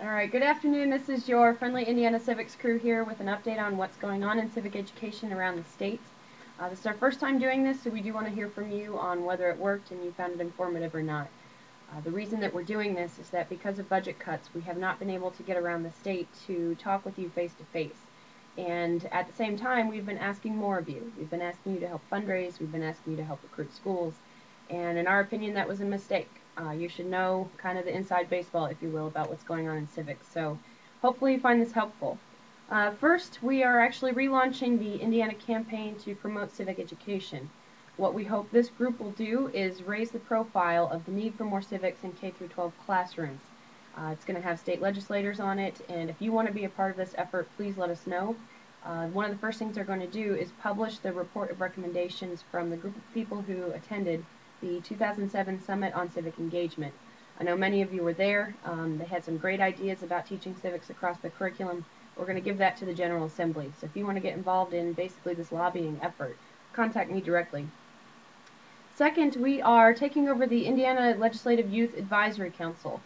Alright, good afternoon. This is your friendly Indiana Civics crew here with an update on what's going on in civic education around the state. This is our first time doing this, so we do want to hear from you on whether it worked and you found it informative or not. The reason that we're doing this is that because of budget cuts, we have not been able to get around the state to talk with you face to face. And at the same time, we've been asking more of you. We've been asking you to help fundraise, we've been asking you to help recruit schools, and in our opinion, that was a mistake. You should know kind of the inside baseball, if you will, about what's going on in civics. So hopefully you find this helpful. First, we are actually relaunching the Indiana campaign to promote civic education. What we hope this group will do is raise the profile of the need for more civics in K-12 classrooms. It's going to have state legislators on it, and if you want to be a part of this effort, please let us know. One of the first things they're going to do is publish the report of recommendations from the group of people who attended the 2007 Summit on Civic Engagement. I know many of you were there. They had some great ideas about teaching civics across the curriculum. We're going to give that to the General Assembly. So if you want to get involved in basically this lobbying effort, contact me directly. Second, we are taking over the Indiana Legislative Youth Advisory Council.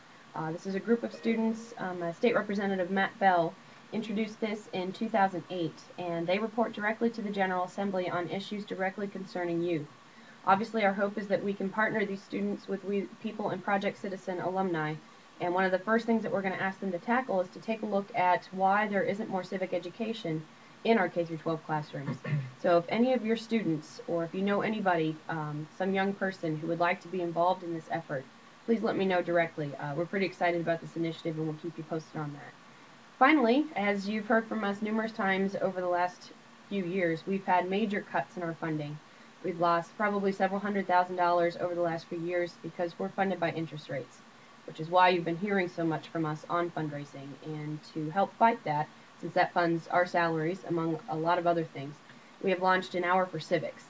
This is a group of students. State Representative Matt Bell introduced this in 2008, and they report directly to the General Assembly on issues directly concerning youth. Obviously, our hope is that we can partner these students with people and Project Citizen alumni, and one of the first things that we're going to ask them to tackle is to take a look at why there isn't more civic education in our K-12 classrooms. So if any of your students, or if you know anybody, some young person who would like to be involved in this effort, please let me know directly. We're pretty excited about this initiative, and we'll keep you posted on that. Finally, as you've heard from us numerous times over the last few years, we've had major cuts in our funding. We've lost probably several $100,000 over the last few years because we're funded by interest rates, which is why you've been hearing so much from us on fundraising. And to help fight that, since that funds our salaries, among a lot of other things, we have launched an Hour for Civics.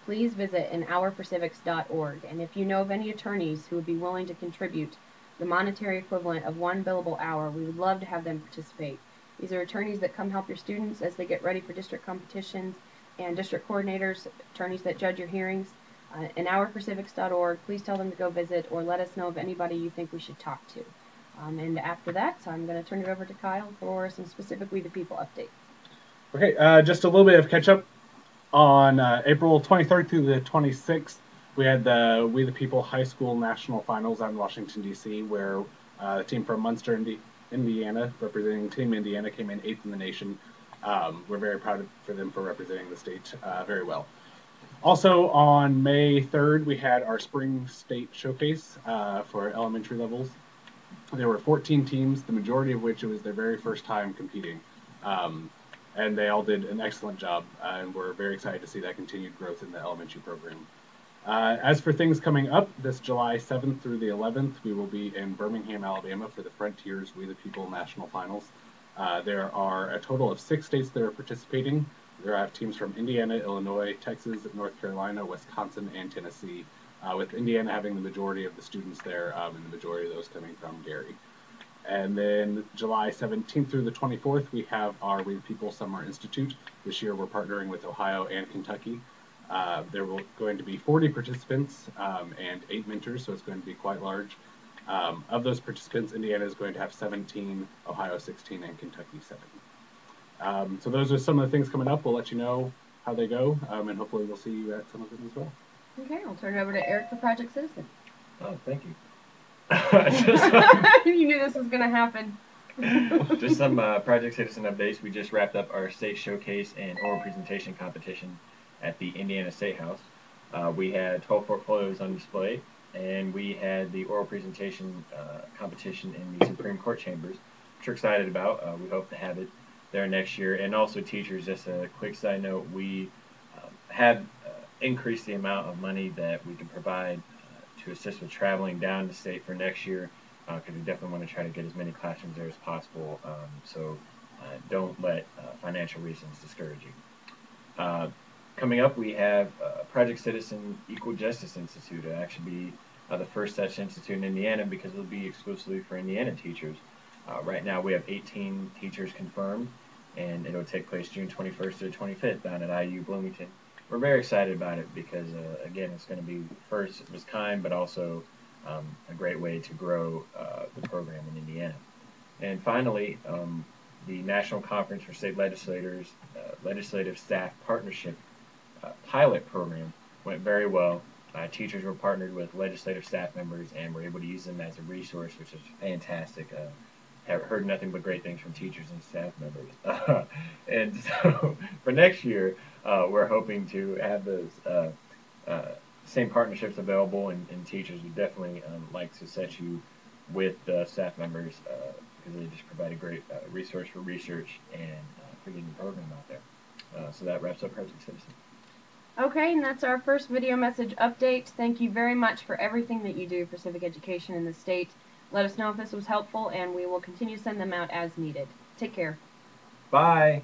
Please visit anhourforcivics.org, and if you know of any attorneys who would be willing to contribute the monetary equivalent of one billable hour, we would love to have them participate. These are attorneys that come help your students as they get ready for district competitions, and district coordinators, attorneys that judge your hearings. Anhourforcivics.org. Please tell them to go visit, or let us know of anybody you think we should talk to. And after that, I'm going to turn it over to Kyle for some specific We the People updates. Okay, just a little bit of catch up. On April 23rd through the 26th, we had the We the People High School National Finals out in Washington, D.C., where a team from Munster, Indiana, representing Team Indiana, came in 8th in the nation. We're very proud for them for representing the state very well. Also, on May 3rd, we had our Spring State Showcase for elementary levels. There were 14 teams, the majority of which it was their very first time competing. And they all did an excellent job, and we're very excited to see that continued growth in the elementary program. As for things coming up, this July 7th through the 11th, we will be in Birmingham, Alabama for the Frontiers We the People National Finals. There are a total of 6 states that are participating. There are teams from Indiana, Illinois, Texas, North Carolina, Wisconsin, and Tennessee, with Indiana having the majority of the students there, and the majority of those coming from Gary. And then July 17th through the 24th, we have our We the People Summer Institute. This year we're partnering with Ohio and Kentucky. There will going to be 40 participants and 8 mentors, so it's going to be quite large. Of those participants, Indiana is going to have 17, Ohio 16, and Kentucky 7. So those are some of the things coming up. We'll let you know how they go, and hopefully we'll see you at some of them as well. Okay, I'll turn it over to Eric for Project Citizen. Oh, thank you. You knew this was going to happen. Just some Project Citizen updates. We just wrapped up our state showcase and oral presentation competition at the Indiana State House. We had 12 portfolios on display, and we had the oral presentation competition in the Supreme Court chambers, which we're excited about. We hope to have it there next year. And also teachers, just a quick side note, we have increased the amount of money that we can provide to assist with traveling down the state for next year, because we definitely want to try to get as many classrooms there as possible. So don't let financial reasons discourage you. Coming up, we have Project Citizen Equal Justice Institute. It'll actually be the first such institute in Indiana, because it'll be exclusively for Indiana teachers. Right now we have 18 teachers confirmed, and it'll take place June 21st to the 25th down at IU Bloomington. We're very excited about it because, again, it's going to be first of its kind, but also a great way to grow the program in Indiana. And finally, the National Conference for State Legislators Legislative Staff Partnership pilot program went very well. Teachers were partnered with legislative staff members and were able to use them as a resource, which is fantastic. Have heard nothing but great things from teachers and staff members. And so for next year, we're hoping to have those uh, same partnerships available, and teachers would definitely like to set you with staff members because they just provide a great resource for research and for getting the program out there. So that wraps up Project Citizen. Okay, and that's our first video message update. Thank you very much for everything that you do for civic education in the state. Let us know if this was helpful, and we will continue to send them out as needed. Take care. Bye.